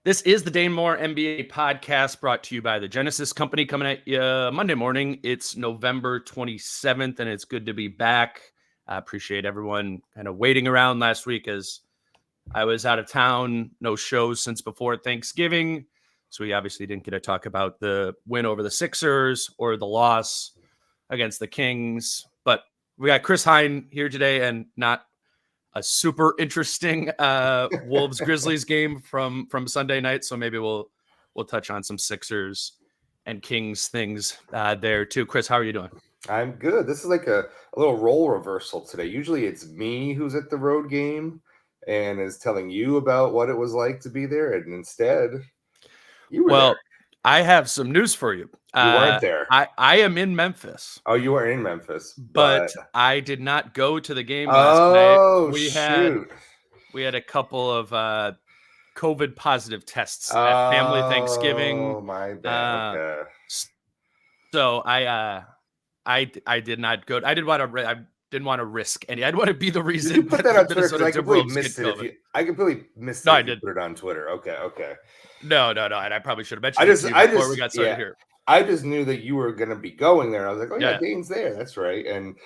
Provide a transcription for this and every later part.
This is the Dane Moore NBA podcast brought to you by the Genesis Company, coming at you Monday morning. It's November 27th, and it's good to be back. I appreciate everyone kind of waiting around last week as I was out of town. No shows since before Thanksgiving, so we obviously didn't get to talk about the win over the Sixers or the loss against the Kings. But we got Chris Hine here today, and not a super interesting Wolves Grizzlies game from Sunday night. So maybe we'll touch on some Sixers and Kings things there too. Chris, how are you doing? I'm good. This is like a little role reversal today. Usually it's me who's at the road game and is telling you about what it was like to be there. And instead, you were there. I have some news for you. You weren't there. I am in Memphis. Oh, you were in Memphis. But I did not go to the game last night. We had a couple of COVID positive tests at family Thanksgiving. Oh, my bad. Okay. So I did not go. I didn't want to risk any. I didn't want to be the reason. Did you put that on Twitter? Because I completely missed it. I completely missed it. I did put it on Twitter. Okay. No. And I probably should have mentioned it before we got started here. I just knew that you were going to be going there. I was like, oh yeah, Dane's there. That's right. And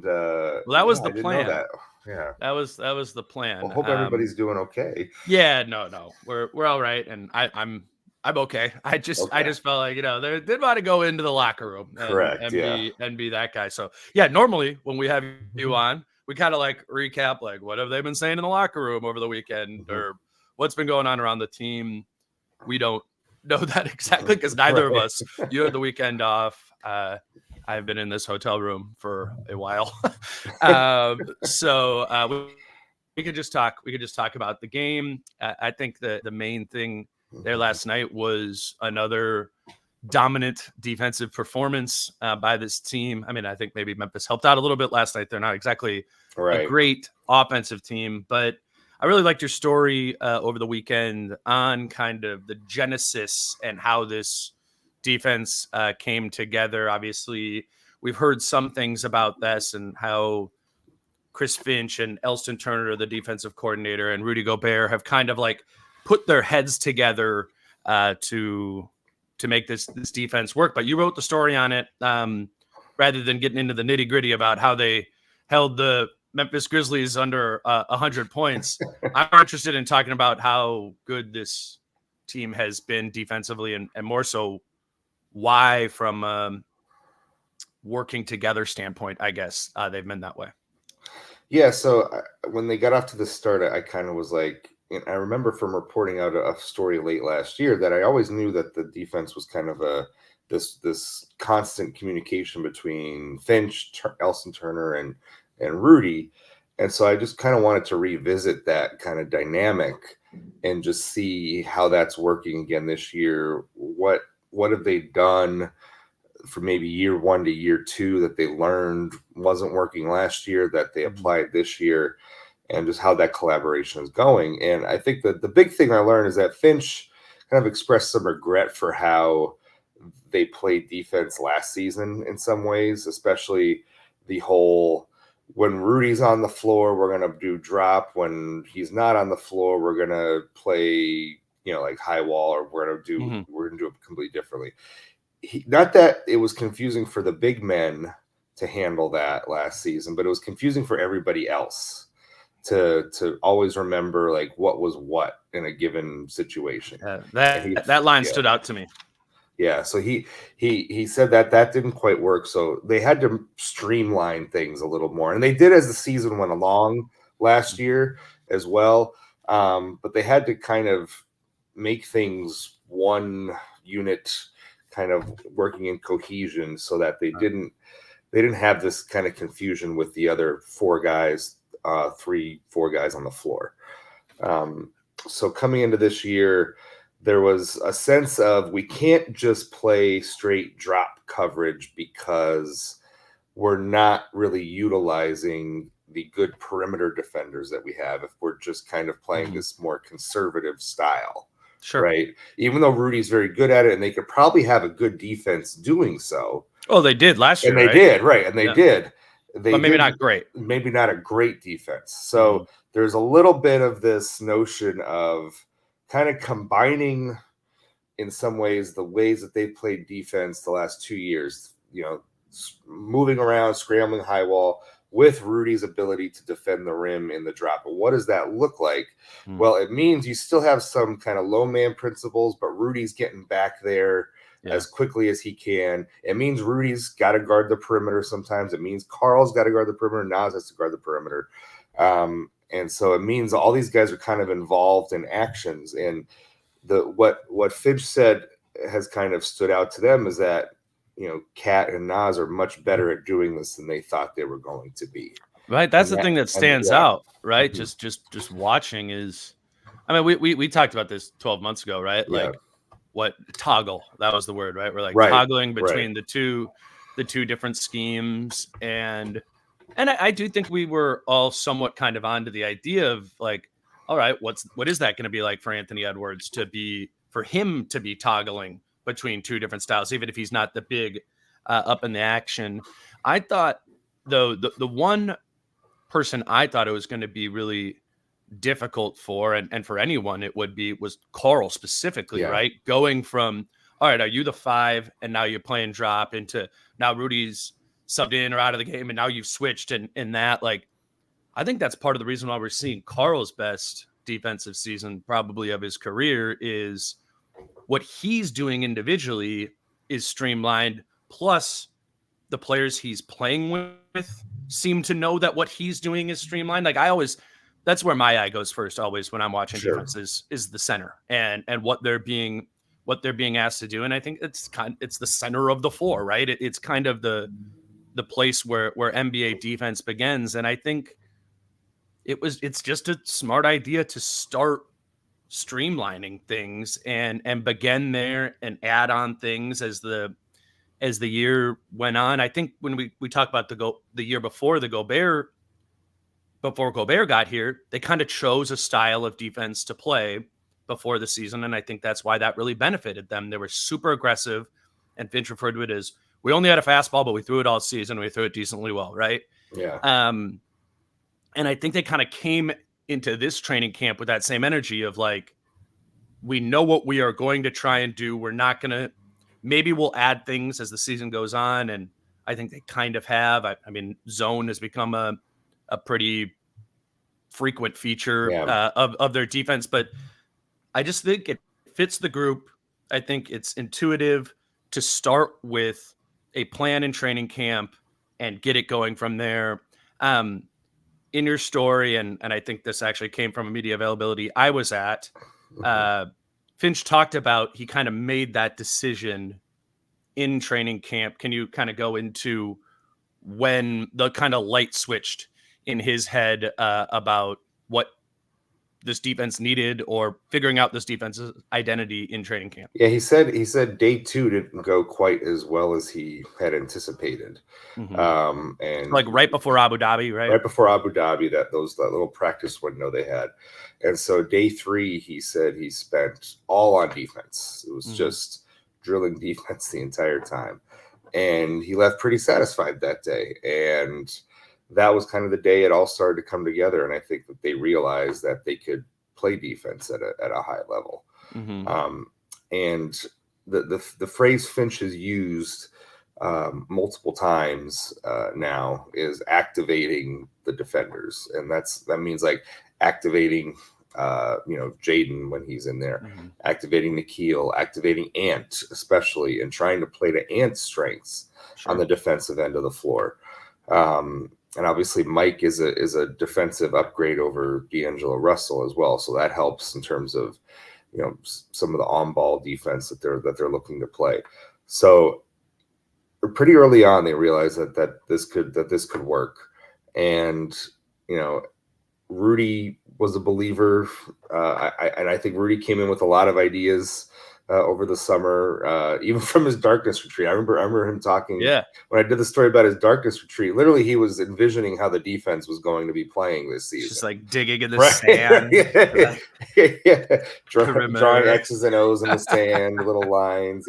well, that was the plan. Yeah, that was the plan. Well, hope everybody's doing okay. Yeah, no, we're all right, and I'm okay. I just felt like they did want to go into the locker room, and be that guy. So yeah, normally when we have you on, we kind of like recap like what have they been saying in the locker room over the weekend or what's been going on around the team. We don't know that exactly because neither of us. You had the weekend off. I've been in this hotel room for a while, so we could just talk. We could just talk about the game. I think the main thing there last night was another dominant defensive performance by this team. I mean, I think maybe Memphis helped out a little bit last night. They're not exactly a great offensive team, but I really liked your story over the weekend on kind of the genesis and how this defense came together. Obviously, we've heard some things about this and how Chris Finch and Elston Turner, the defensive coordinator, and Rudy Gobert have kind of like put their heads together to make this defense work. But you wrote the story on it rather than getting into the nitty gritty about how they held the Memphis Grizzlies under 100 points. I'm interested in talking about how good this team has been defensively and more so why from a working together standpoint, I guess they've been that way. Yeah. So when they got off to the start, I kind of was like, I remember from reporting out a story late last year that I always knew that the defense was kind of this constant communication between Finch, Elston Turner, and Rudy. And so I just kind of wanted to revisit that kind of dynamic and just see how that's working again this year. What have they done for maybe year one to year two that they learned wasn't working last year that they applied this year, and just how that collaboration is going. And I think that the big thing I learned is that Finch kind of expressed some regret for how they played defense last season in some ways, especially the whole, when Rudy's on the floor, we're going to do drop. When he's not on the floor, we're going to play, like high wall, or we're going to do it completely differently. Not that it was confusing for the big men to handle that last season, but it was confusing for everybody else to always remember like what was what in a given situation. That line stood out to me. Yeah, so he said that didn't quite work, so they had to streamline things a little more, and they did as the season went along last year as well. But they had to kind of make things one unit, kind of working in cohesion, so that they didn't have this kind of confusion with the other 4 guys on the floor. So coming into this year, there was a sense of we can't just play straight drop coverage because we're not really utilizing the good perimeter defenders that we have if we're just kind of playing this more conservative style. Sure. Right. Even though Rudy's very good at it and they could probably have a good defense doing so. Oh, they did last year. And they did. Right. And they did. But maybe not great. Maybe not a great defense. So there's a little bit of this notion of kind of combining in some ways the ways that they've played defense the last 2 years, moving around, scrambling high wall, with Rudy's ability to defend the rim in the drop. But what does that look like? Well, it means you still have some kind of low man principles, but Rudy's getting back there as quickly as he can. It means Rudy's got to guard the perimeter sometimes. It means Carl's got to guard the perimeter. Nas has to guard the perimeter. And so it means all these guys are kind of involved in actions. And what Finch said has kind of stood out to them is that, Cat and Nas are much better at doing this than they thought they were going to be. Right. That's the thing that stands out, right? Mm-hmm. Just watching is, I mean, we talked about this 12 months ago, right? Like what toggle, that was the word, right? We're like toggling between the two different schemes. And I do think we were all somewhat kind of onto the idea of like, all right, what is that going to be like for Anthony Edwards for him to be toggling between two different styles, even if he's not the big up in the action. I thought though the one person I thought it was going to be really difficult for, and for anyone it was Carl specifically, right? Going from, all right, are you the 5 and now you're playing drop into now Rudy's subbed in or out of the game and now you've switched and that, like, I think that's part of the reason why we're seeing Carl's best defensive season probably of his career is what he's doing individually is streamlined. Plus the players he's playing with seem to know that what he's doing is streamlined. Like that's where my eye goes first always when I'm watching defense is the center and what they're being asked to do. And I think it's the center of the floor, right? It's kind of the place where NBA defense begins. And I think it's just a smart idea to start streamlining things and begin there and add on things as the year went on. I think when we talk about the year before Gobert got here, they kind of chose a style of defense to play before the season. And I think that's why that really benefited them. They were super aggressive, and Finch referred to it as, we only had a fastball, but we threw it all season. We threw it decently well. Right. Yeah. And I think they kind of came into this training camp with that same energy of like, we know what we are going to try and do. We're not going to, maybe we'll add things as the season goes on. And I think they kind of have. I mean, zone has become a pretty frequent feature of their defense, but I just think it fits the group. I think it's intuitive to start with a plan in training camp and get it going from there. In your story, and I think this actually came from a media availability I was at, Finch talked about he kind of made that decision in training camp. Can you kind of go into when the kind of light switched in his head about what this defense needed or figuring out this defense's identity in training camp? Yeah, he said day 2 didn't go quite as well as he had anticipated. Mm-hmm. And like right before Abu Dhabi, right? Right before Abu Dhabi, that little practice window they had. And so day 3, he said he spent all on defense. It was just drilling defense the entire time. And he left pretty satisfied that day. And that was kind of the day it all started to come together. And I think that they realized that they could play defense at a high level. Mm-hmm. And the phrase Finch has used multiple times now is activating the defenders. And that means like activating, Jaden when he's in there, activating Nikhil, activating Ant, especially, and trying to play to Ant's strengths on the defensive end of the floor. And obviously Mike is a defensive upgrade over D'Angelo Russell as well. So that helps in terms of, some of the on-ball defense that they're looking to play. So pretty early on, they realized that this could work. And, Rudy was a believer. I think Rudy came in with a lot of ideas over the summer, even from his darkness retreat. I remember him talking when I did the story about his darkness retreat. Literally, he was envisioning how the defense was going to be this season. Just like digging in the sand. Drawing X's and O's in the sand, little lines.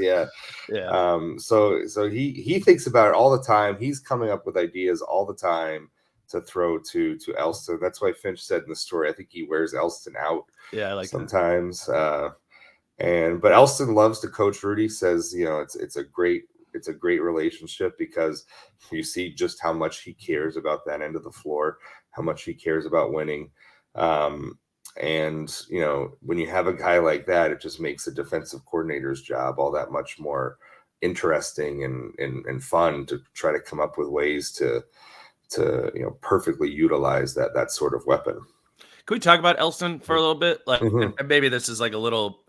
So he thinks about it all the time. He's coming up with ideas all the time throw to Elston. That's why Finch said in the story, I think he wears Elston out. Yeah, I like sometimes. But Elston loves to coach Rudy. Says it's a great relationship because you see just how much he cares about that end of the floor, how much he cares about winning. And when you have a guy like that, it just makes a defensive coordinator's job all that much more interesting and fun to try to come up with ways to perfectly utilize that sort of weapon. Can we talk about Elston for a little bit? Like, and maybe this is like a little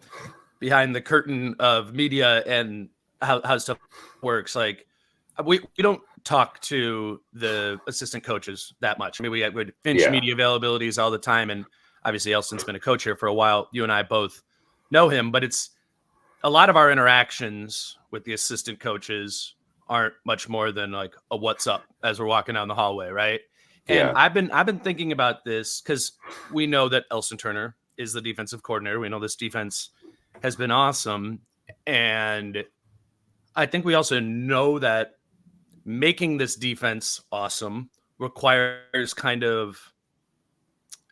behind the curtain of media and how stuff works. Like, we don't talk to the assistant coaches that much. I mean, we have Finch media availabilities all the time, and obviously Elston's been a coach here for a while. You and I both know him, but it's a lot of our interactions with the assistant coaches aren't much more than like a what's up as we're walking down the hallway, right? And I've been thinking about this because we know that Elston Turner is the defensive coordinator. We know this defense has been awesome. And I think we also know that making this defense awesome requires kind of,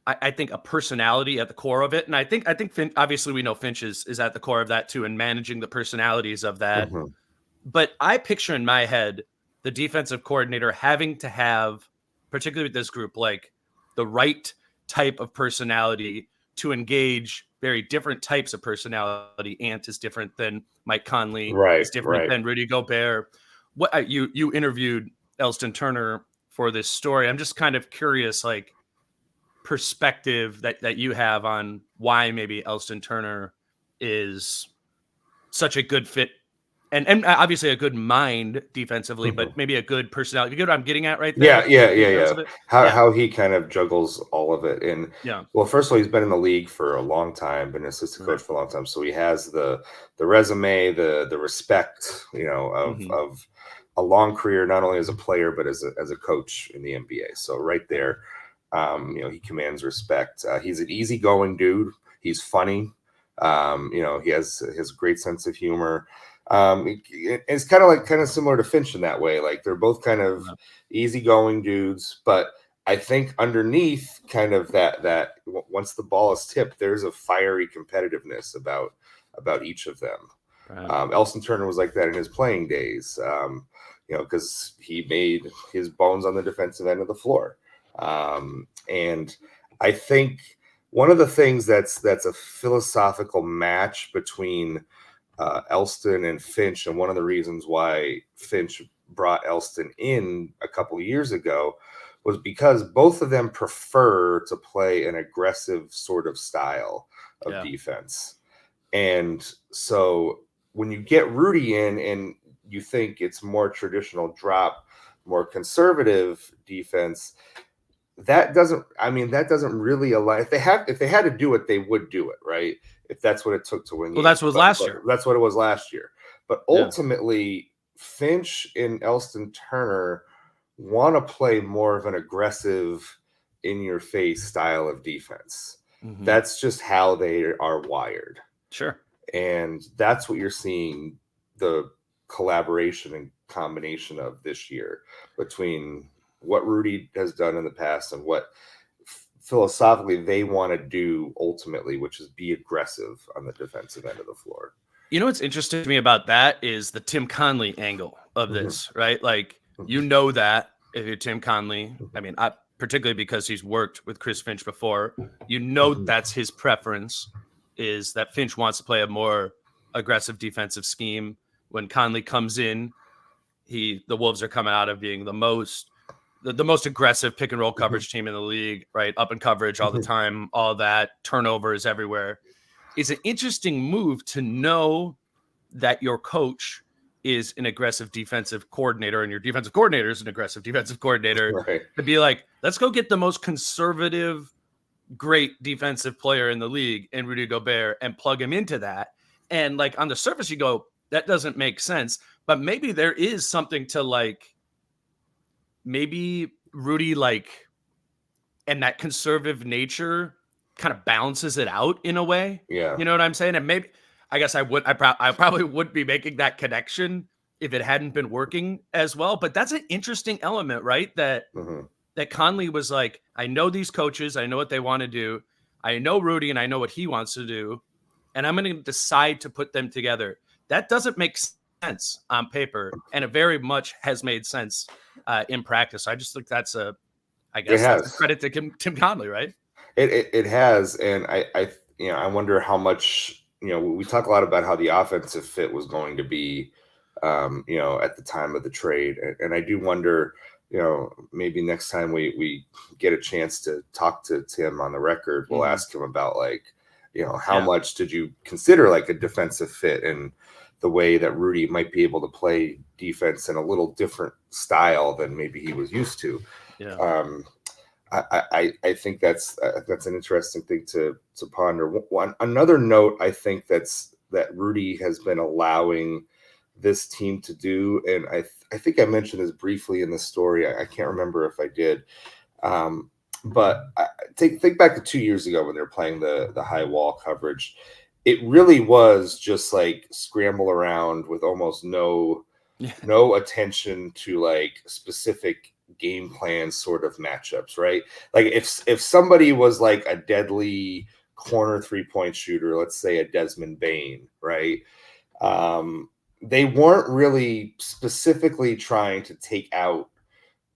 I think, a personality at the core of it. And I think Finch, obviously we know Finch is at the core of that too, and managing the personalities of that. But I picture in my head the defensive coordinator having to have, particularly with this group, like the right type of personality to engage very different types of personality. Ant is different than Mike Conley. Is different than Rudy Gobert. What you interviewed Elston Turner for this story. I'm just kind of curious, like, perspective that you have on why maybe Elston Turner is such a good fit. And obviously a good mind defensively, but maybe a good personality. You get what I'm getting at right there? Yeah. How he kind of juggles all of it. And well, first of all, he's been in the league for a long time, been an assistant coach for a long time. So he has the resume, the respect, of a long career, not only as a player, but as a coach in the NBA. So right there, he commands respect. He's an easygoing dude. He's funny. He has a great sense of humor. It's kind of similar to Finch in that way. Like, they're both kind of easygoing dudes, but I think underneath kind of that once the ball is tipped, there's a fiery competitiveness about each of them. Elston Turner was like that in his playing days, because he made his bones on the defensive end of the floor. And I think one of the things that's a philosophical match between Elston and Finch, and one of the reasons why Finch brought Elston in a couple of years ago was because both of them prefer to play an aggressive sort of style of defense. And so when you get Rudy in and you think it's more traditional drop, more conservative defense, that doesn't really allow. If they had to do it, they would do it, right? If that's what it took to win. Well, that's what last year. That's what it was last year. But ultimately, Finch and Elston Turner want to play more of an aggressive, in-your-face style of defense. That's just how they are wired. Sure. And that's what you're seeing the collaboration and combination of this year between what Rudy has done in the past and what philosophically they want to do ultimately, which is be aggressive on the defensive end of the floor. You know what's interesting to me about that is the Tim Conley angle of this, right? Like, that if you're Tim Conley, I mean, particularly because he's worked with Chris Finch before, that's his preference, is that Finch wants to play a more aggressive defensive scheme. When Conley comes in, the Wolves are coming out of being the most aggressive pick and roll coverage team in the league, right? Up in coverage all the time, all that, turnovers everywhere. It's an interesting move to know that your coach is an aggressive defensive coordinator and your defensive coordinator is an aggressive defensive coordinator, to be like, let's go get the most conservative, great defensive player in the league in Rudy Gobert and plug him into that. And like, on the surface, you go, that doesn't make sense, but maybe there is something to, like, maybe Rudy, like, and that conservative nature kind of balances it out in a way. Yeah. You know what I'm saying? And maybe, I guess I probably would be making that connection if it hadn't been working as well, but that's an interesting element, right? That that Conley was like, I know these coaches, I know what they want to do. I know Rudy and I know what he wants to do. And I'm going to decide to put them together. That doesn't make sense on paper. And it very much has made sense in practice. I just think that's a credit to Tim Conley, right? It has. And I wonder how much, we talk a lot about how the offensive fit was going to be, at the time of the trade. And I do wonder, maybe next time we get a chance to talk to Tim on the record, we'll ask him about how much did you consider like a defensive fit and the way that Rudy might be able to play defense in a little different style than maybe he was used to. Yeah. I think that's an interesting thing to ponder. Another note I think that Rudy has been allowing this team to do, and I think I mentioned this briefly in the story. I can't remember if I did, but think back to 2 years ago when they were playing the high wall coverage. It really was just like scramble around with almost no attention to like specific game plan sort of matchups, right? Like if somebody was like a deadly corner 3-point shooter, let's say a Desmond Bane, right? They weren't really specifically trying to take out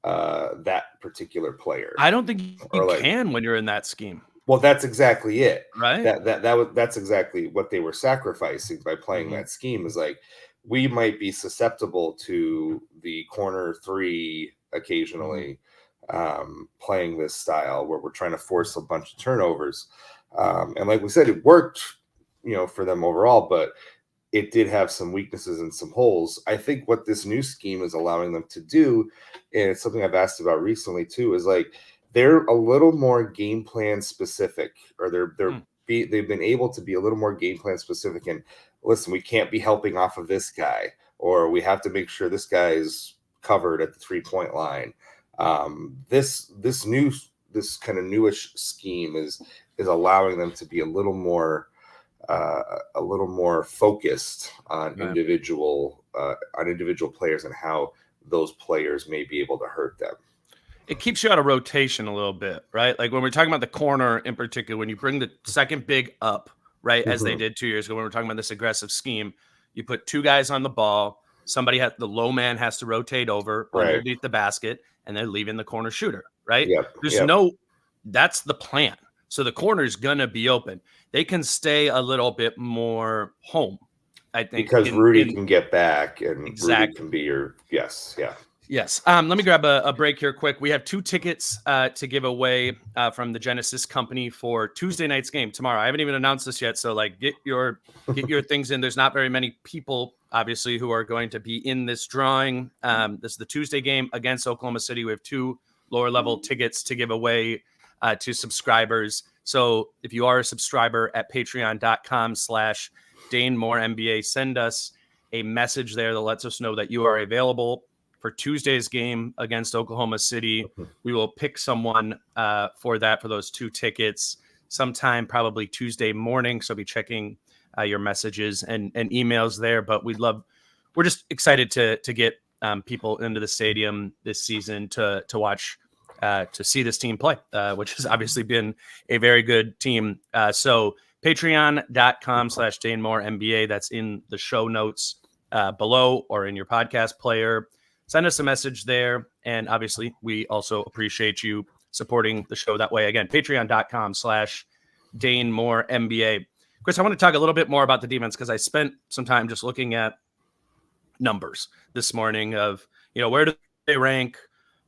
that particular player. I don't think you can when you're in that scheme. Well, that's exactly it. Right. That's exactly what they were sacrificing by playing that scheme, is like, we might be susceptible to the corner 3 occasionally playing this style where we're trying to force a bunch of turnovers. And like we said, it worked, for them overall, but it did have some weaknesses and some holes. I think what this new scheme is allowing them to do, and it's something I've asked about recently too, is like they're a little more game plan specific, or they've been able to be a little more game plan specific. And listen, we can't be helping off of this guy, or we have to make sure this guy is covered at the 3-point line. This kind of newish scheme is allowing them to be a little more focused on individual players and how those players may be able to hurt them. It keeps you out of rotation a little bit, right? Like when we're talking about the corner in particular, when you bring the second big up, right, as they did 2 years ago, when we're talking about this aggressive scheme, you put 2 guys on the ball. The low man has to rotate over underneath the basket, and they're leaving the corner shooter, right? That's the plan. So the corner is going to be open. They can stay a little bit more home, I think. Because Rudy can get back, and exactly. Rudy can be your – yes. Let me grab a break here quick. We have 2 tickets to give away from the Genesis Company for Tuesday night's game tomorrow. I haven't even announced this yet, so like get your things in. There's not very many people, obviously, who are going to be in this drawing. This is the Tuesday game against Oklahoma City. We have 2 lower-level tickets to give away to subscribers. So if you are a subscriber at patreon.com/DaneMooreNBA, send us a message there that lets us know that you are available for Tuesday's game against Oklahoma City. We will pick someone for those 2 tickets sometime probably Tuesday morning. So be checking your messages and emails there. But we're just excited to get people into the stadium this season to watch, to see this team play, which has obviously been a very good team. So patreon.com/DaneMooreNBA. That's in the show notes below or in your podcast player. Send us a message there. And obviously, we also appreciate you supporting the show that way. Again, patreon.com/DaneMooreNBA. Chris, I want to talk a little bit more about the defense because I spent some time just looking at numbers this morning of, where do they rank,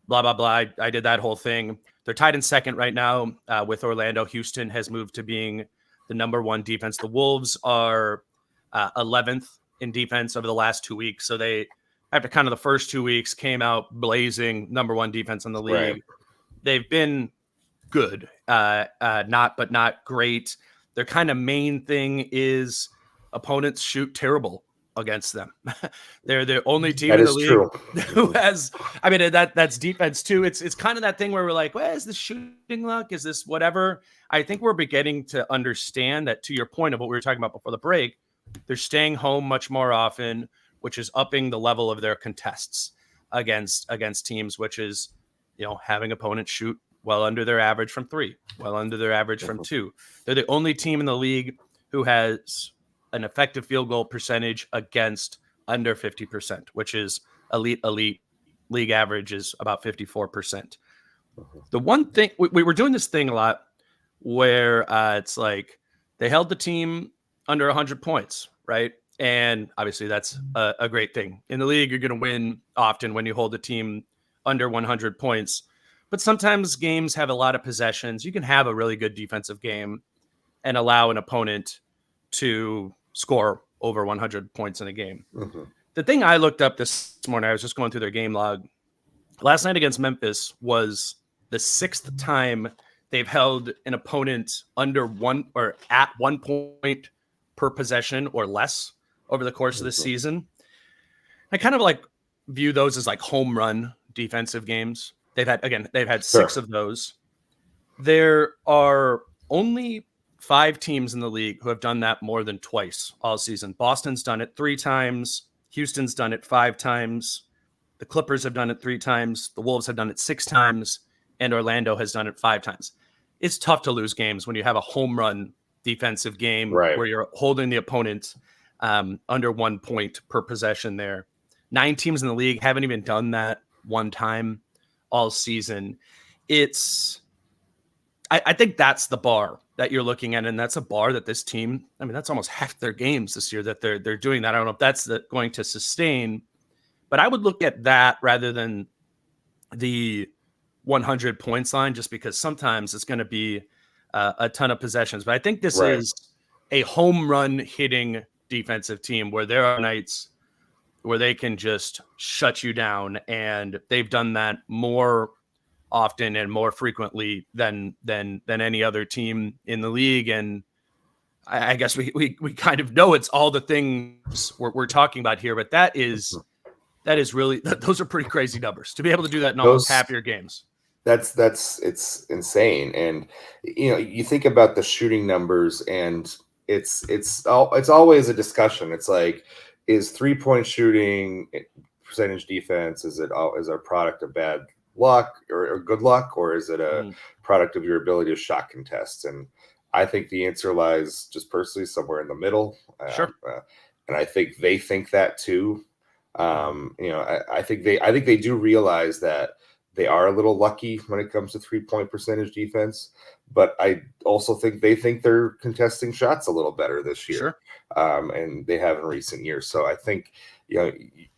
blah, blah, blah. I did that whole thing. They're tied in second right now with Orlando. Houston has moved to being the number 1 defense. The Wolves are 11th in defense over the last 2 weeks. So they, after kind of the first 2 weeks, came out blazing number 1 defense in the league. Right. They've been good, not great. Their kind of main thing is opponents shoot terrible against them. They're the only team in the league who has, that's defense too. It's kind of that thing where we're like, well, is this shooting luck? Is this whatever? I think we're beginning to understand that, to your point of what we were talking about before the break, they're staying home much more often, which is upping the level of their contests against teams, which is having opponents shoot well under their average from 3, well under their average from 2. They're the only team in the league who has an effective field goal percentage against under 50%, which is elite. League average is about 54%. The one thing we were doing this thing a lot where it's like they held the team under 100 points, right? And obviously that's a great thing. In the league, you're going to win often when you hold a team under 100 points. But sometimes games have a lot of possessions. You can have a really good defensive game and allow an opponent to score over 100 points in a game. The thing I looked up this morning, I was just going through their game log. Last night against Memphis was the 6th time they've held an opponent under 1 or at 1 point per possession or less over the course of the season. I kind of like view those as like home run defensive games. They've had 6 of those. There are only 5 teams in the league who have done that more than twice all season. Boston's done it 3 times. Houston's done it 5 times. The Clippers have done it 3 times. The Wolves have done it 6 times. And Orlando has done it 5 times. It's tough to lose games when you have a home run defensive game where you're holding the opponent under 1 point per possession there. 9 teams in the league haven't even done that one time all season. I think that's the bar that you're looking at, and that's a bar that this team, that's almost half their games this year that they're doing that. I don't know if that's going to sustain, but I would look at that rather than the 100 points line, just because sometimes it's going to be a ton of possessions. But I think this is a home run hitting defensive team where there are nights where they can just shut you down, and they've done that more often and more frequently than any other team in the league. And I guess we kind of know it's all the things we're talking about here, but that is really, those are pretty crazy numbers to be able to do that in almost half your games. It's insane. And you think about the shooting numbers, and it's always a discussion. It's like, is 3-point shooting percentage defense, is a product of bad luck or good luck, or is it a product of your ability to shot contest? And I think the answer lies just personally somewhere in the middle. And I think they think that too. I think they do realize that they are a little lucky when it comes to 3-point percentage defense, but I also think they think they're contesting shots a little better this year. And they have in recent years. So I think,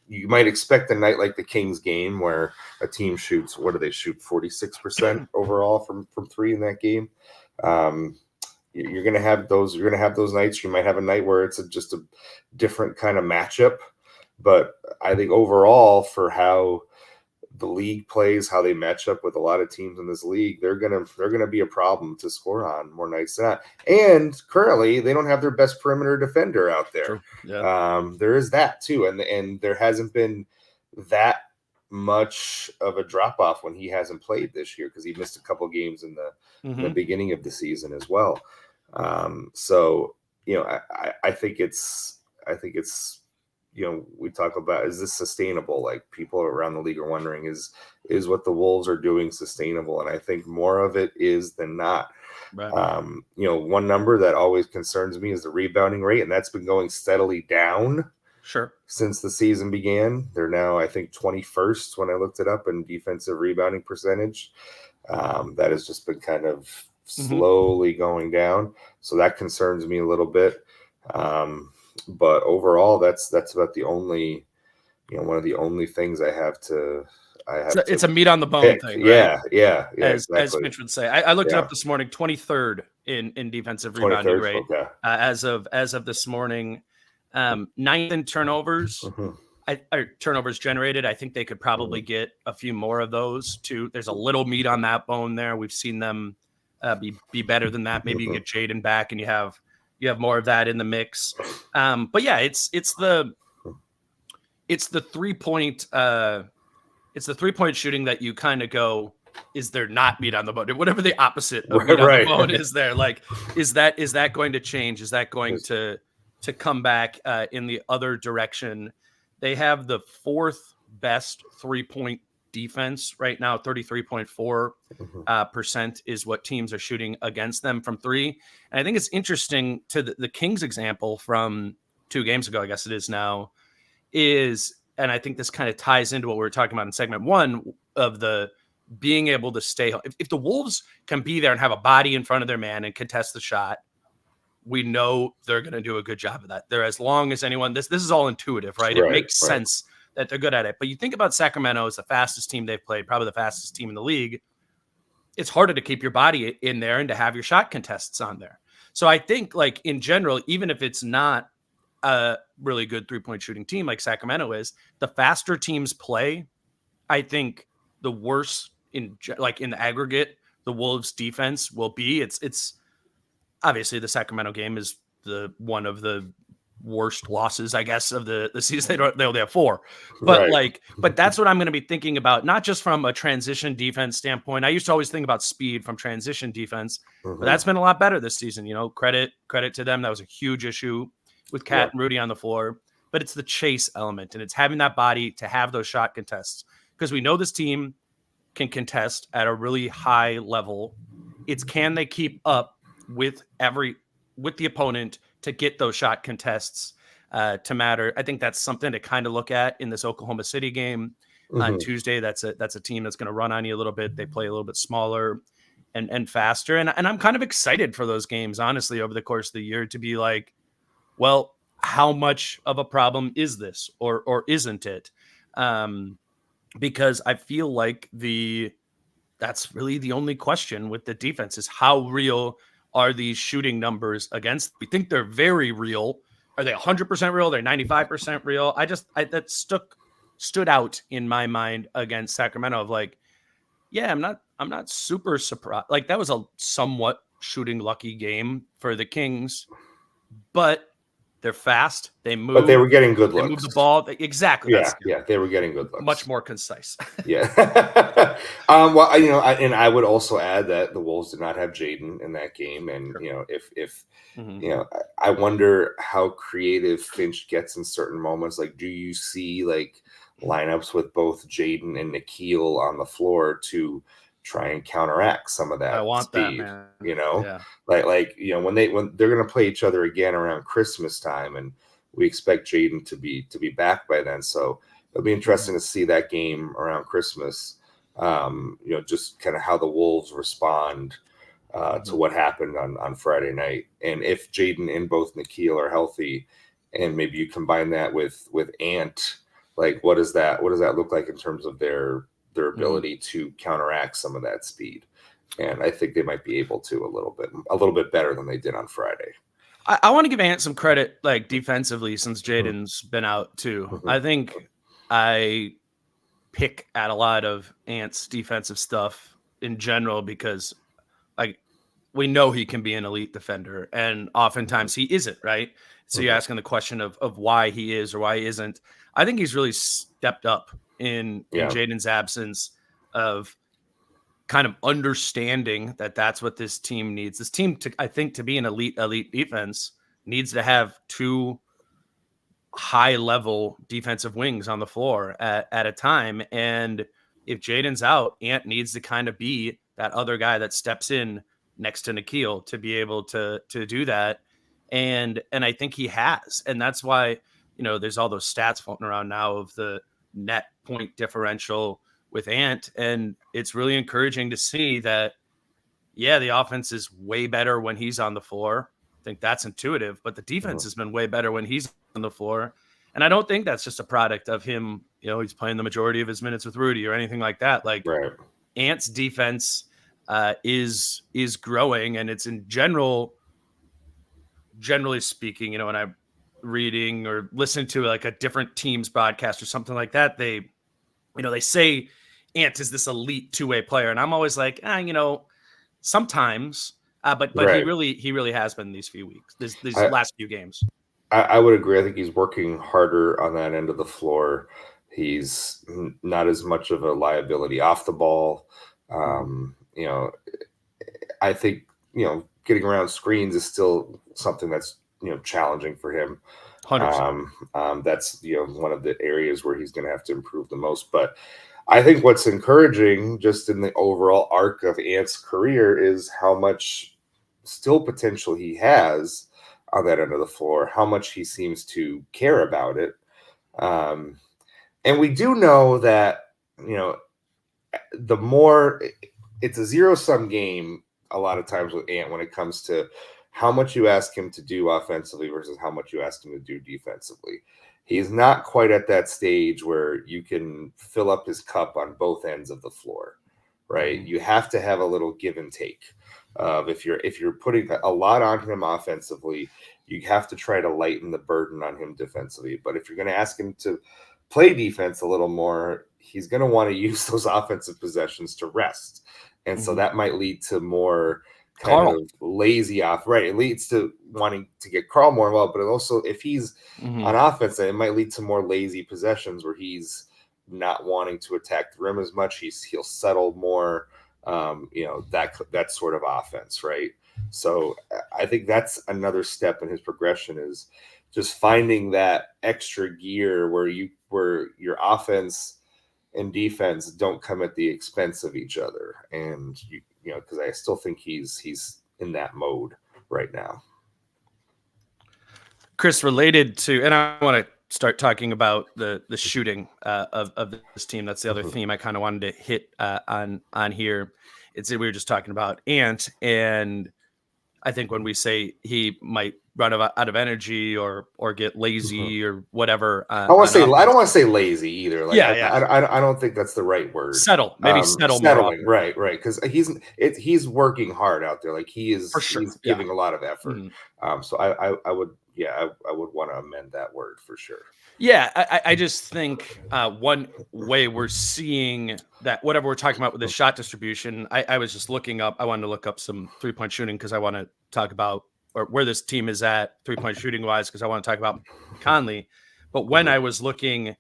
you might expect a night like the Kings game where a team shoots, what do they shoot? 46% overall from 3 in that game. You're going to have those nights. You might have a night where it's just a different kind of matchup, but I think overall, for how the league plays, how they match up with a lot of teams in this league, they're gonna be a problem to score on more nights than not. And currently, they don't have their best perimeter defender out there. There is that too, and there hasn't been that much of a drop off when he hasn't played this year, because he missed a couple games in the beginning of the season as well. So I think it's. We talk about, is this sustainable? Like, people around the league are wondering, is what the Wolves are doing sustainable? And I think more of it is than not. One number that always concerns me is the rebounding rate, and that's been going steadily down since the season began. They're now, I think, 21st when I looked it up in defensive rebounding percentage. That has just been kind of slowly going down. So that concerns me a little bit. But overall, that's about the only, one of the only things I have to. It's a meat on the bone thing, right? Yeah. As Finch would say. I looked it up this morning. 23rd in defensive rebounding rate as of this morning. 9th in turnovers. Turnovers generated. I think they could probably get a few more of those too. There's a little meat on that bone there. We've seen them be better than that. Maybe you get Jaden back and you have more of that in the mix. But yeah, it's the 3-point it's the 3-point shooting that you kind of go, is there not meat on the bone? Whatever the opposite of meat on the bone is there. Like, is that going to change? Is that going to come back in the other direction? They have the 4th best 3-point defense right now. 33.4% is what teams are shooting against them from three. And I think it's interesting to the Kings example from 2 games ago, I guess it is now, and I think this kind of ties into what we were talking about in segment 1 of the being able to stay. If the Wolves can be there and have a body in front of their man and contest the shot, we know they're going to do a good job of that. They're as long as anyone. This is all intuitive, right? It makes sense that they're good at it. But you think about Sacramento as the fastest team they've played, probably the fastest team in the league. It's harder to keep your body in there and to have your shot contests on there. So I think, like, in general, even if it's not a really good 3-point shooting team like Sacramento is, the faster teams play, I think the worse in the aggregate the Wolves defense will be. It's obviously the Sacramento game is the one of the worst losses, I guess, of the season. They only have 4, but but that's what I'm going to be thinking about, not just from a transition defense standpoint. I used to always think about speed from transition defense, but that's been a lot better this season. Credit to them. That was a huge issue with Kat and Rudy on the floor, but it's the chase element, and it's having that body to have those shot contests, because we know this team can contest at a really high level. It's can they keep up with the opponent to get those shot contests to matter. I think that's something to kind of look at in this Oklahoma City game on Tuesday. That's a team that's going to run on you a little bit. They play a little bit smaller and faster. And I'm kind of excited for those games, honestly, over the course of the year, to be like, well, how much of a problem is this or isn't it? Because I feel like that's really the only question with the defense is how real are these shooting numbers against? We think they're very real. Are they 100% real? They're 95% real. That stood out in my mind against Sacramento of like, yeah, I'm not super surprised. Like, that was a somewhat shooting lucky game for the Kings, but they're fast. They move. But they were getting good looks. They move the ball. Exactly. Yeah, they were getting good looks. Much more concise. Yeah. Well, I would also add that the Wolves did not have Jaden in that game, and if I wonder how creative Finch gets in certain moments. Like, do you see like lineups with both Jaden and Nikhil on the floor to try and counteract some of that? I want speed, that, man. Yeah. When they're going to play each other again around Christmas time, and we expect Jaden to be back by then. So it'll be interesting to see that game around Christmas. Just kind of how the Wolves respond to what happened on Friday night, and if Jaden and both Nikhil are healthy, and maybe you combine that with Ant, like what does that look like in terms of their ability to counteract some of that speed? And I think they might be able to a little bit better than they did on Friday. I want to give Ant some credit, like defensively, since Jaden's been out too. I think I pick at a lot of Ant's defensive stuff in general because, like, we know he can be an elite defender, and oftentimes he isn't, right? So you're asking the question of why he is or why he isn't. I think he's really stepped up in Jaden's absence of kind of understanding that that's what this team needs. This team, I think, to be an elite defense, needs to have 2 high-level defensive wings on the floor at a time. And if Jaden's out, Ant needs to kind of be that other guy that steps in next to Nikhil to be able to do that. And I think he has. And that's why, there's all those stats floating around now of the net point differential with Ant. And it's really encouraging to see that, the offense is way better when he's on the floor. I think that's intuitive, but the defense has been way better when he's on the floor. And I don't think that's just a product of him, he's playing the majority of his minutes with Rudy or anything like that. Like, Ant's defense is growing, and it's in generally speaking, when I'm reading or listening to like a different team's broadcast or something like that, they say Ant is this elite 2-way player. And I'm always like, sometimes, but he really has been these few weeks, these last few games. I would agree. I think he's working harder on that end of the floor. He's not as much of a liability off the ball. I think, getting around screens is still something that's, challenging for him. 100%. That's, one of the areas where he's going to have to improve the most. But I think what's encouraging just in the overall arc of Ant's career is how much still potential he has on that end of the floor, how much he seems to care about it. And we do know that, the more it's a zero-sum game a lot of times with Ant when it comes to how much you ask him to do offensively versus how much you ask him to do defensively. He's not quite at that stage where you can fill up his cup on both ends of the floor, right? You have to have a little give and take. If you're putting a lot on him offensively, you have to try to lighten the burden on him defensively. But if you're going to ask him to play defense a little more, he's going to want to use those offensive possessions to rest. And so that might lead to more kind of lazy off. Right. It leads to wanting to get Karl more involved, but also if he's on offense, it might lead to more lazy possessions where he's not wanting to attack the rim as much. He'll settle more, that sort of offense. Right. So I think that's another step in his progression, is just finding that extra gear where your offense and defense don't come at the expense of each other. And because I still think he's in that mode right now. Chris, related to, and I want to start talking about the shooting of this team. That's the other theme I kind of wanted to hit on here. We were just talking about Ant, and I think when we say he might run out of energy or get lazy or whatever, I don't want to say lazy either. Like, I don't think that's the right word. Settle, settle. Settling, right? Because he's working hard out there. Like he's giving a lot of effort. So I would want to amend that word for sure. Yeah, I just think one way we're seeing that, whatever we're talking about with the shot distribution, I was just looking up. I wanted to look up some 3-point shooting because I want to talk about where this team is at 3-point shooting wise, because I want to talk about Conley. But when I was looking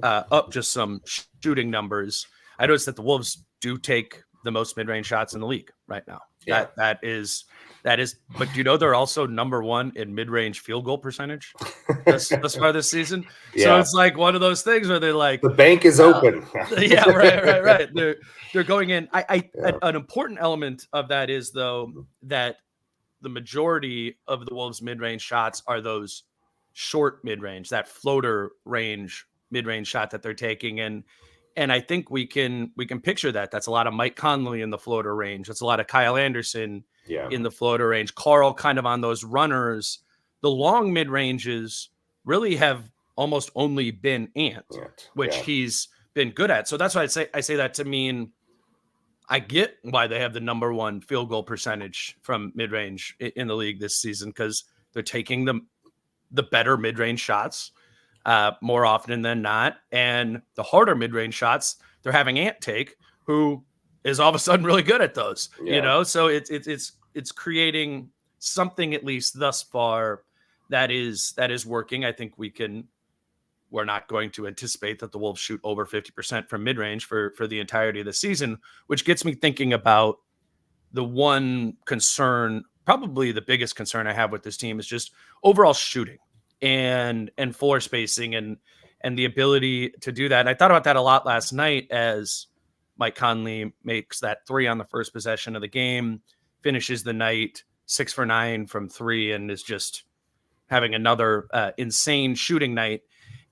up just some shooting numbers, I noticed that the Wolves do take the most mid-range shots in the league right now. Yeah. That is, but they're also number one in mid-range field goal percentage thus far this season. Yeah. So it's like one of those things where they're like, the bank is open. Yeah, right. They're going in. An important element of that is though that the majority of the Wolves mid-range shots are those short mid-range, that floater range mid-range shot that they're taking. And I think we can picture that. That's a lot of Mike Conley in the floater range. That's a lot of Kyle Anderson in the floater range. Karl kind of on those runners. The long mid-ranges really have almost only been Ant, which he's been good at. So that's why I say that to mean I get why they have the number one field goal percentage from mid-range in the league this season, because they're taking the better mid-range shots more often than not. And the harder mid-range shots, they're having Ant take, who is all of a sudden really good at those, So it's creating something, at least thus far, that is working. I think we're not going to anticipate that the Wolves shoot over 50% from mid-range for the entirety of the season, which gets me thinking about the one concern, probably the biggest concern I have with this team, is just overall shooting and floor spacing and the ability to do that. And I thought about that a lot last night as Mike Conley makes that 3 on the first possession of the game, finishes the night 6 for 9 from 3, and is just having another insane shooting night.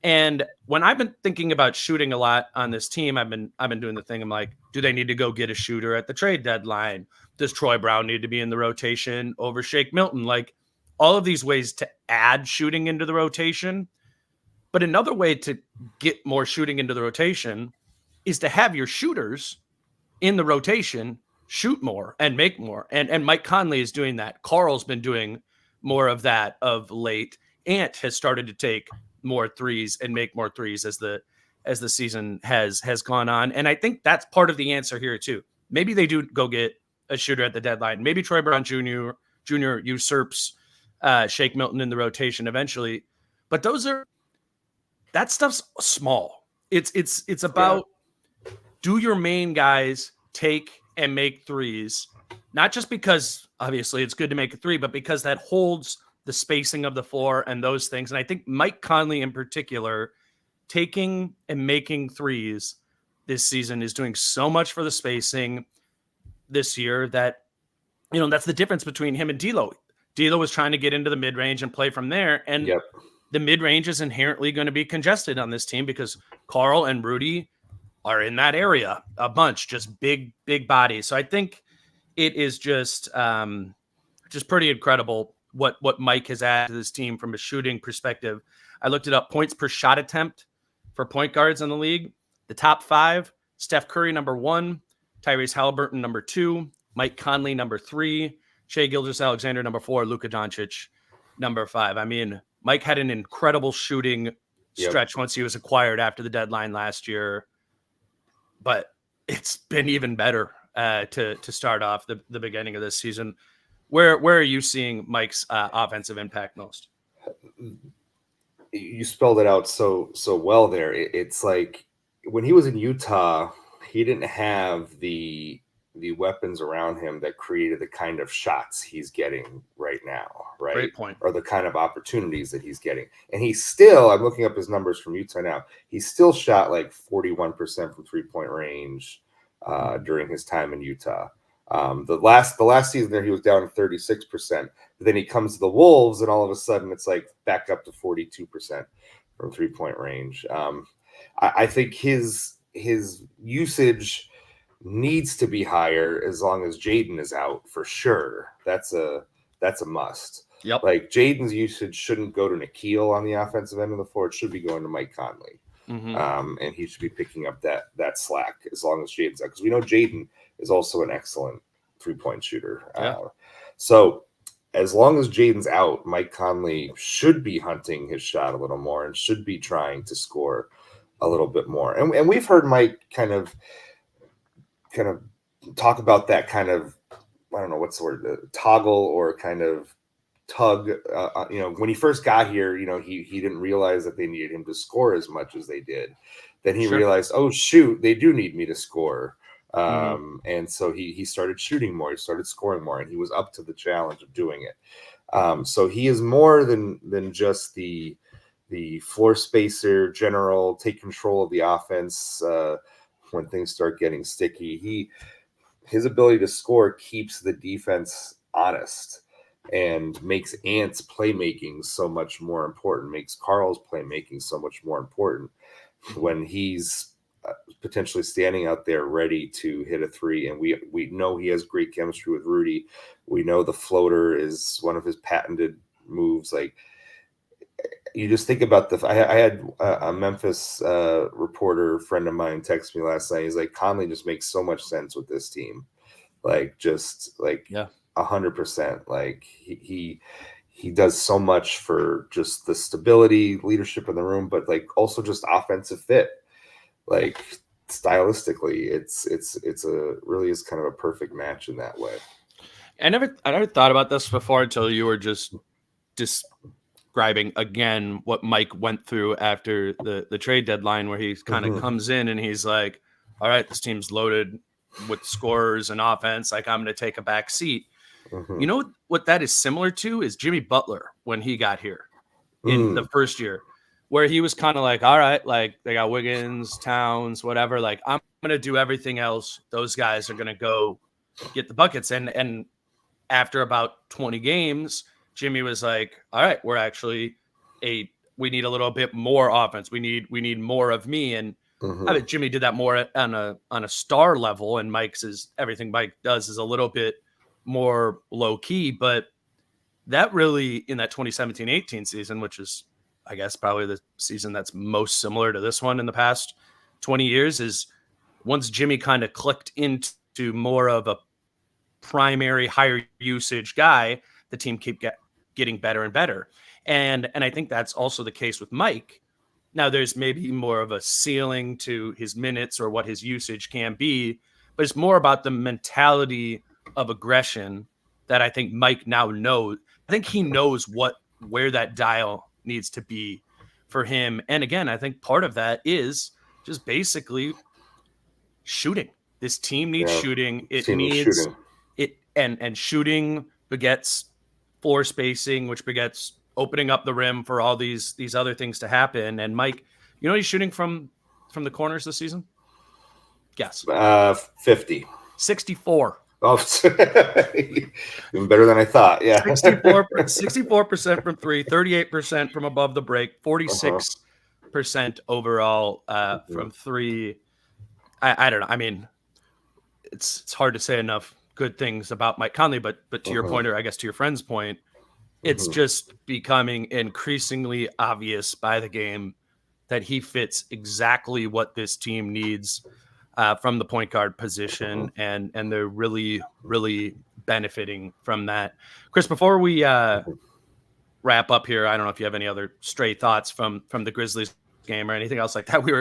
And when I've been thinking about shooting a lot on this team, I've been doing the thing. I'm like, do they need to go get a shooter at the trade deadline? Does Troy Brown need to be in the rotation over Shake Milton? Like, all of these ways to add shooting into the rotation. But another way to get more shooting into the rotation is to have your shooters in the rotation shoot more and make more. And Mike Conley is doing that. Karl's been doing more of that of late. Ant has started to take more threes and make more threes as the season has gone on. And I think that's part of the answer here too. Maybe they do go get a shooter at the deadline. Maybe Troy Brown Jr. usurps Shake Milton in the rotation eventually. But that stuff's small. It's about, do your main guys take and make threes, not just because obviously it's good to make a 3, but because that holds the spacing of the floor and those things. And I think Mike Conley in particular, taking and making threes this season is doing so much for the spacing this year that, that's the difference between him and D'Lo. D'Lo was trying to get into the mid-range and play from there, and Yep. the mid-range is inherently going to be congested on this team because Karl and Rudy are in that area a bunch, just big bodies. So I think it is just pretty incredible what Mike has added to this team from a shooting perspective. I looked it up. Points per shot attempt for point guards in the league. The top 5: Steph Curry, number 1; Tyrese Halliburton, number 2; Mike Conley, number 3; Shai Gilgeous-Alexander, number 4; Luka Doncic, number 5. I mean, Mike had an incredible shooting stretch once he was acquired after the deadline last year, but it's been even better to start off the beginning of this season. Where are you seeing Mike's offensive impact most? You spelled it out so well there. It's like when he was in Utah, he didn't have the weapons around him that created the kind of shots he's getting right now, right? Great point. Or the kind of opportunities that he's getting. And he's still, I'm looking up his numbers from Utah now, he still shot like 41% from 3-point range during his time in Utah. The last season there, he was down to 36%. But then he comes to the Wolves, and all of a sudden it's like back up to 42% from 3-point range. I think his usage needs to be higher as long as Jaden is out, for sure. That's a must. Yep. Like Jaden's usage shouldn't go to Nikhil on the offensive end of the floor. It should be going to Mike Conley. Mm-hmm. And he should be picking up that slack as long as Jaden's out, because we know Jaden is also an excellent 3-point shooter. Yeah. So as long as Jaden's out, Mike Conley should be hunting his shot a little more and should be trying to score a little bit more. And we've heard Mike kind of talk about that kind of, I don't know what's the word, toggle or kind of tug. When he first got here, he didn't realize that they needed him to score as much as they did. Then he realized, oh shoot, they do need me to score. And so he started shooting more, he started scoring more, and he was up to the challenge of doing it. So he is more than just the floor spacer, general, take control of the offense when things start getting sticky. His ability to score keeps the defense honest and makes Ant's playmaking so much more important, makes Karl's playmaking so much more important when he's potentially standing out there ready to hit a 3. And we know he has great chemistry with Rudy. We know the floater is one of his patented moves. Like, you just think about I had a Memphis reporter friend of mine text me last night. He's like, Conley just makes so much sense with this team. Like, just like 100%. Like he does so much for just the stability, leadership in the room, but like also just offensive fit. Like stylistically, it's really is kind of a perfect match in that way. I never thought about this before until you were just describing again what Mike went through after the trade deadline, where he kind of comes in and he's like, all right, this team's loaded with scorers and offense. Like, I'm going to take a back seat. You know what that is similar to is Jimmy Butler when he got here in the first year, where he was kind of like, all right, like they got Wiggins, Towns, whatever. Like, I'm going to do everything else. Those guys are going to go get the buckets. And after about 20 games, Jimmy was like, all right, we're actually we need a little bit more offense. We need more of me. And I bet Jimmy did that more on a star level. And everything Mike does is a little bit more low key, but that really, in that 2017-18 season, which is, I guess, probably the season that's most similar to this one in the past 20 years, is once Jimmy kind of clicked into more of a primary higher usage guy, the team keep getting better and better. And I think that's also the case with Mike. Now there's maybe more of a ceiling to his minutes or what his usage can be, but it's more about the mentality of aggression that I think Mike now knows. I think he knows where that dial needs to be for him. And again, I think part of that is just basically shooting. This team needs shooting. It needs shooting. And shooting begets floor spacing, which begets opening up the rim for all these other things to happen. And Mike, he's shooting from the corners this season? Guess. 50. 64. Oh, even better than I thought. Yeah. 64% from three, 38% from above the break, 46% overall from three. I don't know. I mean, it's hard to say enough good things about Mike Conley, but to your point, or I guess to your friend's point, it's just becoming increasingly obvious by the game that he fits exactly what this team needs from the point guard position, and they're really, really benefiting from that. Chris, before we wrap up here, I don't know if you have any other stray thoughts from the Grizzlies game or anything else like that. We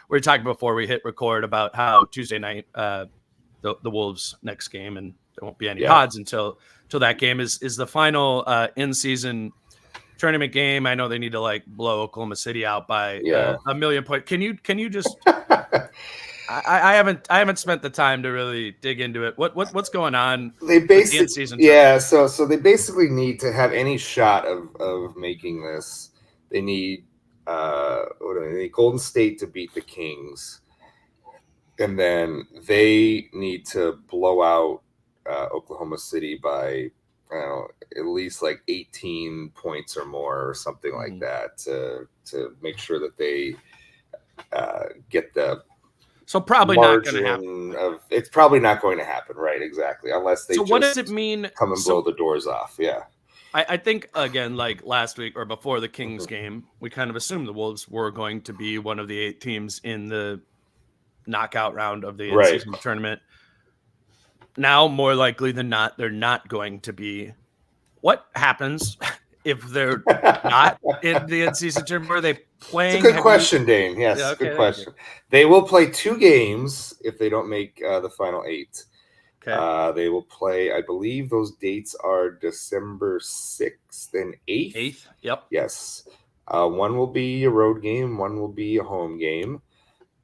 were talking before we hit record about how Tuesday night the Wolves' next game, and there won't be any pods until that game is the final in-season tournament game. I know they need to like blow Oklahoma City out by a million points. Can you just? I haven't spent the time to really dig into it. What's going on? They basically with the in-season tournament? so they basically need to have any shot of making this. They need they need Golden State to beat the Kings, and then they need to blow out Oklahoma City by I don't know, at least like 18 points or more or something like that to make sure that they get the probably not going to happen. It's probably not going to happen, right? Exactly, unless they. So what does it mean? Come and blow the doors off? Yeah, I think again, like last week or before the Kings game, we kind of assumed the Wolves were going to be one of the 8 teams in the knockout round of the in-season tournament. Now, more likely than not, they're not going to be. What happens if they're not in the in-season tournament? Are they playing? It's a good question, Dane. Yes, good question. They will play 2 games if they don't make the final 8. Okay. They will play, I believe those dates are December 6th and 8th. 8th, yep. Yes. One will be a road game, one will be a home game.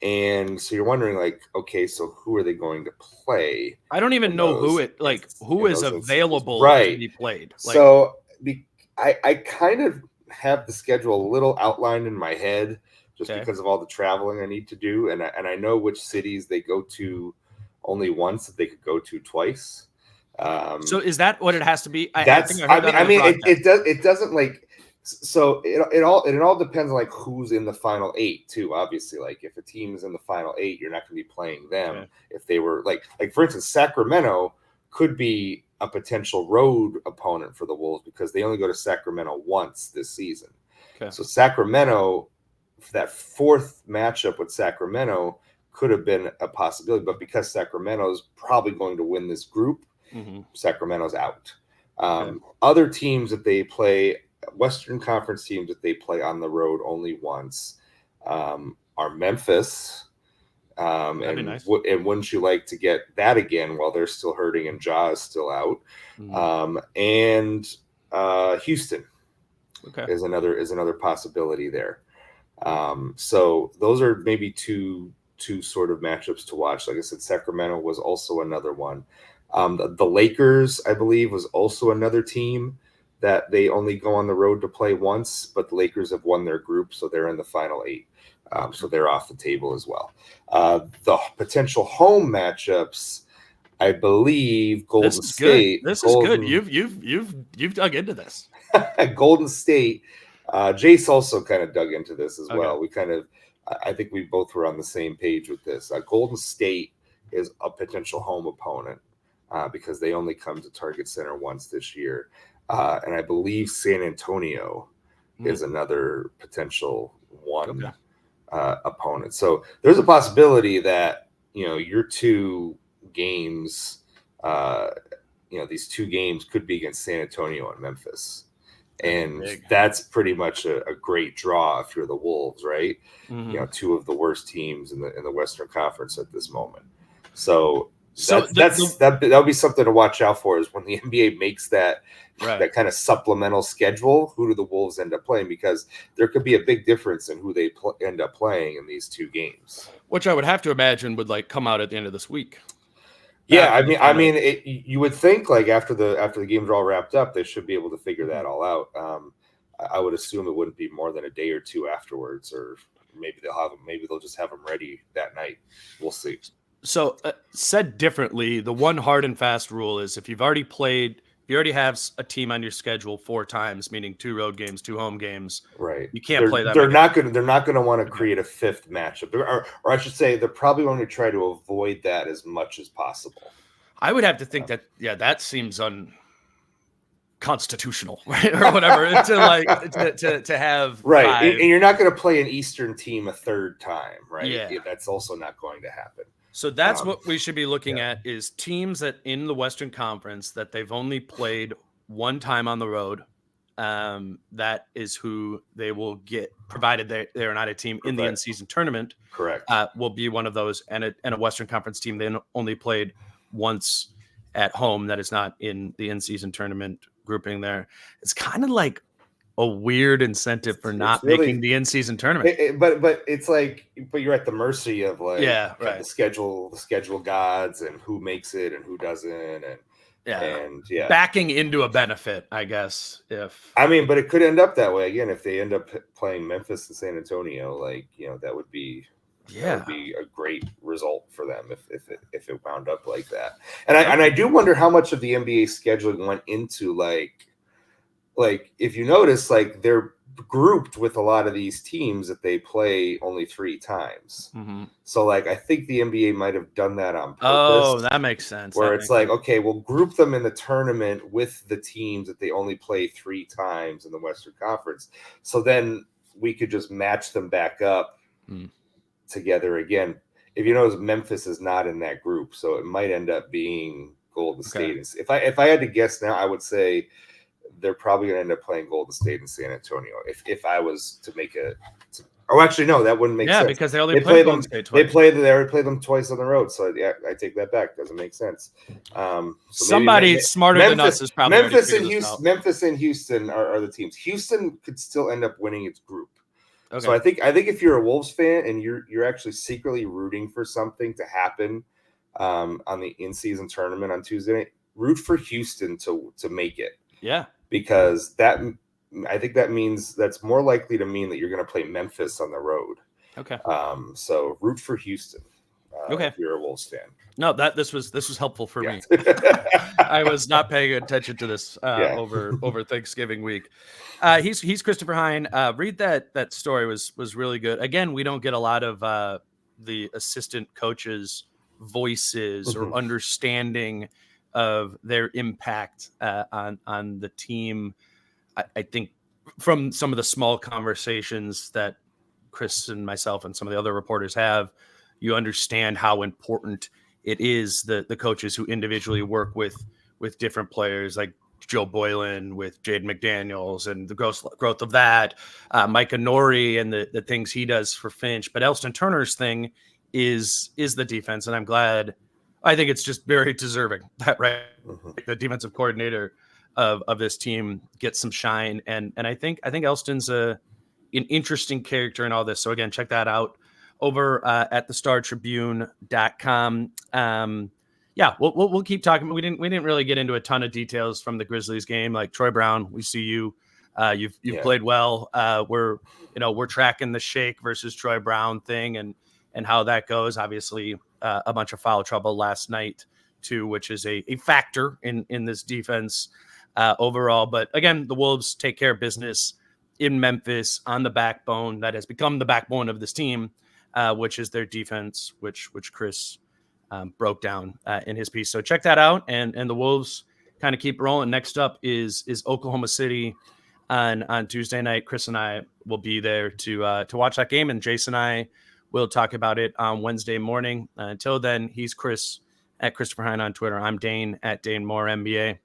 And so you're wondering, like, okay, so who are they going to play? I don't even know who is available to be played. Like, so I kind of have the schedule a little outlined in my head just because of all the traveling I need to do, and I know which cities they go to only once that they could go to twice. So is that what it has to be? It doesn't like. So it all depends on like who's in the final 8 too. Obviously, like if a team is in the final 8, you're not going to be playing them. Okay. If they were like for instance, Sacramento could be a potential road opponent for the Wolves because they only go to Sacramento once this season. Okay. So Sacramento, for that 4th matchup with Sacramento, could have been a possibility, but because Sacramento's probably going to win this group, Sacramento's out. Other teams that they play. Western Conference teams that they play on the road only once are Memphis. That'd be nice. And wouldn't you like to get that again while they're still hurting and Ja is still out? And Houston is another possibility there. So those are maybe two sort of matchups to watch. Like I said, Sacramento was also another one. The Lakers, I believe, was also another team that they only go on the road to play once, but the Lakers have won their group, so they're in the final 8. So they're off the table as well. The potential home matchups, I believe, Golden State. This is good. You've dug into this. Golden State. Jace also kind of dug into this as well. We I think we both were on the same page with this. Golden State is a potential home opponent because they only come to Target Center once this year. And I believe San Antonio is another potential one opponent. So there's a possibility that, your 2 games, these 2 games could be against San Antonio and Memphis. And that's pretty much a great draw if you're the Wolves, right? 2 of the worst teams in the Western Conference at this moment. So that'll be something to watch out for is when the NBA makes that kind of supplemental schedule, who do the Wolves end up playing? Because there could be a big difference in who they end up playing in these 2 games. Which I would have to imagine would come out at the end of this week. Yeah, you would think like after the games are all wrapped up, they should be able to figure that all out. I would assume it wouldn't be more than a day or 2 afterwards, or maybe they'll just have them ready that night. We'll see. So said differently, the one hard and fast rule is if you already have a team on your schedule 4 times, meaning 2 road games, 2 home games. Right. You can't play them. They're not going to want to create a 5th matchup, or I should say, they're probably going to try to avoid that as much as possible. I would have to think that seems unconstitutional, right, or whatever, to have right. 5. And you're not going to play an Eastern team a 3rd time, right? Yeah. That's also not going to happen. So that's what we should be looking at is teams that in the Western Conference that they've only played 1 time on the road. That is who they will get, provided they're not a team in the in-season tournament. Correct. Will be one of those, and a Western Conference team they only played once at home that is not in the in-season tournament grouping there. It's kind of like a weird incentive for not making the in-season tournament. But it's like, but you're at the mercy of the schedule gods and who makes it and who doesn't, and backing into a benefit, I guess. But it could end up that way again if they end up playing Memphis and San Antonio. That would be a great result for them if it wound up like that. And I do wonder how much of the NBA scheduling went into like if you notice, they're grouped with a lot of these teams that they play only 3 times. Mm-hmm. So I think the NBA might have done that on purpose. Oh, that makes sense. Where it's okay, we'll group them in the tournament with the teams that they only play 3 times in the Western Conference. So then we could just match them back up together again. If you notice, Memphis is not in that group, so it might end up being Golden State. If I had to guess now, I would say they're probably going to end up playing Golden State and San Antonio. If I was to make actually no, that wouldn't make sense. Yeah, because they only play Golden State twice. They already played them twice on the road. So I take that back. Doesn't make sense. So somebody smarter than us is probably Memphis and Houston are the teams. Houston could still end up winning its group. Okay. So I think if you're a Wolves fan and you're actually secretly rooting for something to happen on the in-season tournament on Tuesday night, root for Houston to make it. Yeah. Because I think that's more likely to mean that you're going to play Memphis on the road. Okay. So root for Houston. If you're a Wolves fan. No, this was helpful for me. I was not paying attention to this over Thanksgiving week. He's Christopher Hine. Read that story was really good. Again, we don't get a lot of the assistant coaches' voices or understanding of their impact on the team. I think from some of the small conversations that Chris and myself and some of the other reporters have, you understand how important it is the coaches who individually work with different players like Joe Boylan with Jaden McDaniels and the growth of that, Mike Conley and the things he does for Finch. But Elston Turner's thing is the defense, and I'm glad. I think it's just very deserving that the defensive coordinator of this team gets some shine, and I think Elston's an interesting character in all this. So again, check that out over at thestartribune.com. We'll keep talking. We didn't really get into a ton of details from the Grizzlies game. Like Troy Brown, we see you. You've played well. We're tracking the Shake versus Troy Brown thing and how that goes. Obviously, a bunch of foul trouble last night too, which is a factor in this defense overall. But again, the Wolves take care of business in Memphis on the backbone that has become the backbone of this team, which is their defense, which Chris broke down in his piece. So check that out. And the Wolves kind of keep rolling. Next up is Oklahoma City on Tuesday night. Chris and I will be there to watch that game, and Jason and I will talk about it on Wednesday morning. Until then, he's Chris at Christopher Hine on Twitter. I'm Dane at DaneMooreNBA.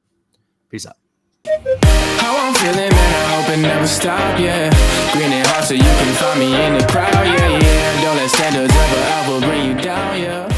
Peace out. How I'm feeling, man, I hope it never stop, yeah. Green and hard so you can find me in the crowd, yeah. Don't let standards ever bring you down, yeah.